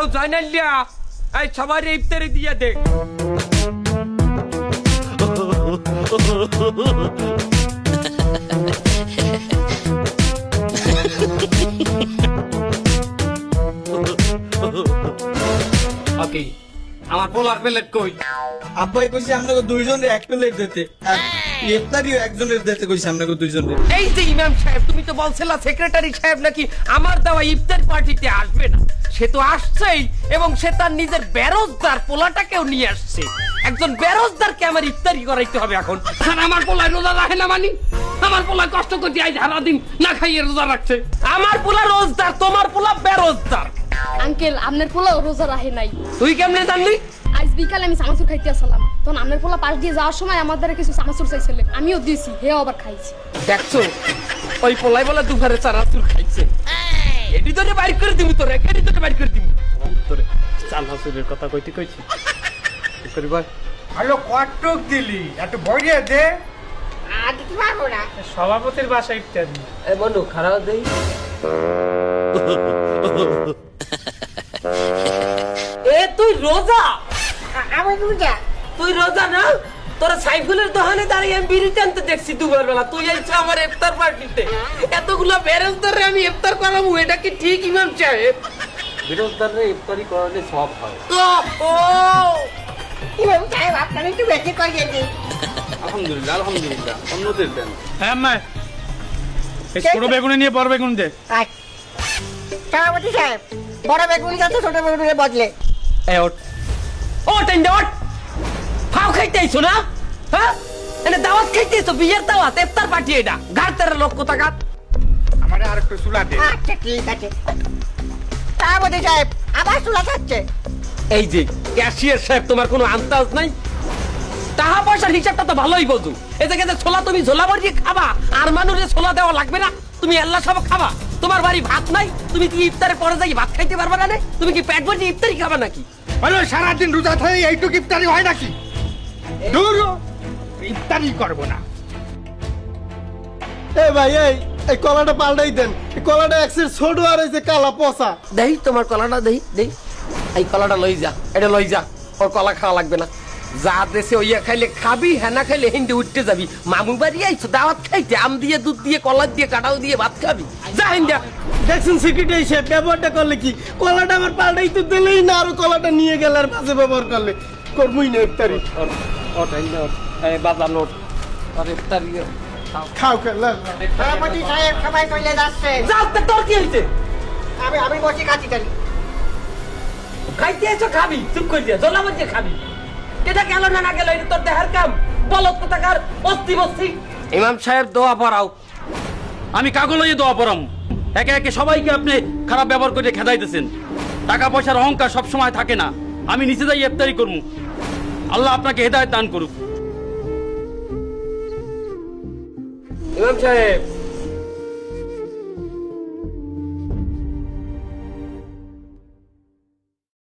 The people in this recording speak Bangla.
কেউ যায় না লিয়া এই সবার ইফতারি দিয়ে দে। ওকে আমার পোলার প্লেট কই? আব্বাই কইছে আপনাকে দুইজনের এক প্লেট দিতে, আর ইফতারিও একজনের দিতে কইছে আপনাকে দুইজনের। এই যে ইমাম সাহেব, তুমি তো বলছিলা সেক্রেটারি সাহেব নাকি আমার দেওয়া ইফতার পার্টিতে আসবে না। সে তো আসছেই, এবং সে তার নিজের বেরোজদার পোলাটাকেও নিয়ে আসছে। একজন বেরোজদারকে আমার ইফতারি করাইতে হবে এখন। আর আমার পোলা রোজা রাখে না মানি? আমার পোলা কষ্ট করতে আজ সারাদিন না খাইয়ে রোজা রাখছে। আমার পোলা রোজদার, তোমার পোলা বেরোজদার। আঙ্কেল আপনার পোলা রোজা রাখে নাই। তুই কেমনে জানলি? আজ বিকালে আমি চানাচুর খাইতে আসলাম, তখন আপনার পোলা পাশ দিয়ে যাওয়ার সময় আমার দ্বারা কিছু চানাচুর চাইছিল, আমিও দিয়েছি, হেও আবার খাইছি। দেখছো ওই পোলাই বলে দুপুরে চানাচুর খাইছে। এটি তোরে বাইর করে দিমু, তোরে এটি তোরে বাইর করে দিমু। তোরে চানাচুরের কথা কইতে কইছি কি করি ভাই? হ্যালো, কটক দিলি একটু বইয়ে দে। আর কি পারবো না। সভাপতির বাসা ইত্যাদি। এ মনু খারাপ দেই। এ তুই রোজা? আমি বুঝা তুই রোজা না? তোরা সাইফুলের দোকানে দাঁড়িয়ে আমি বিড়ি টানতে দেখছি দুবার বেলা। তুই আইছ আমার ইফতার পার্টিতে, এতগুলা বেরোজদারে আমি ইফতার করাবো, এটা কি ঠিক ইমাম সাহেব? বেরোজদারে ইফতারি করালে সব হয়। ও ইমাম সাহেব আপনার একটু বেশি করে দিন। আলহামদুলিল্লাহ আলহামদুলিল্লাহ, অন্যদের দেন। হ্যাঁ মা, এই ছোট বেগুনি নিয়ে বড় বেগুন দে। সভাপতি সাহেব, বড় বেগুন যাতে ছোট বেগুনের বদলে। এ ওঠ, ওঠ এন্ড ওঠ। ফাও খাইতে আইছো না? হ্যাঁ, এনে দাওয়াত খাইতে আইছো, বিয়ের দাওয়াত, ইফতার পার্টি এটা। ঘাড়তের লোক কোথাকার। আমার আর একটু চুলা দে। আচ্ছা ঠিক আছে। সভাপতি সাহেব আবার চুলা খাচ্ছে। এই যে ক্যাশিয়ার সাহেব, তোমার কোনো আন্দাজ নাই? টাকা পয়সার হিসাবটা তো ভালোই বোঝো। এই যে ছোলা তুমি ঝোলা ভরিয়ে খাবা, আর মানুষের ছোলা দেওয়া লাগবে না? তুমি আল্লাহ সব খাবা? তোমার বাড়ি ভাত নাই? তুমি কি ইফতারের পরে যাই ভাত খাইতে পারবা না? তুমি কি পেট ভরিয়ে ইফতারি খাবা নাকি? হ্যালো, সারাদিন রোজা থাকে এইটুকু ইফতারি হয় নাকি? দূর, ইফতারি করবো না। এ ভাই, এই কলাটা পাল্টাই দেন। এই কলাটা একসের ছোট আর হইছে কালা পচা। দেই তোমার কলাটা দেই দেই। এই কলাটা লই যা, এটা লই যা। ওর কলা খাওয়া লাগবে না। যা দেশে ওইয়া খাইলে খাবি, হ্যাঁ না খাইলে হিন্দি উঠতে যাবি। মামু বাড়ি আইছো দাওয়াত খাইতে, আম দিয়ে দুধ দিয়ে কলা দিয়ে কাটাও দিয়ে ভাত খাবি। যা হিন্দা। দেখছেন সেক্রেটারি সাহেব ব্যবহারটা করলে কি? কলাটা আমার পাল্টাই তো দিলেই না, আরো কলাটা নিয়ে গেল আর বাজে ব্যবহার করলে। করবই না ইফতারি। বাজার লোট আর ইফতারি খাও খেলা। সভাপতি সাহেব সবাই চলে যাচ্ছে। যা, তোর কি হইছে? আমি বসে খাচ্ছি তাহলে। খাইতে এসো খাবি, চুপ করে দিয়া জলা মধ্যে খাবি। এটা গেল না না গেল, এটা তোর দেহার কাম। বলত কোথাকার অস্তি বস্তি। ইমাম সাহেব দোয়া পড়াও। আমি কাগজ লইয়ে দোয়া পড়াম। একে একে সবাইকে আপনি খারাপ ব্যবহার করে খেদাইতেছেন। টাকা পয়সার অহংকার সব সময় থাকে না। আমি নিচে যাই ইফতারি করবো। আল্লাহ আপনাকে হেদায়েত দান করুক। ইমাম সাহেব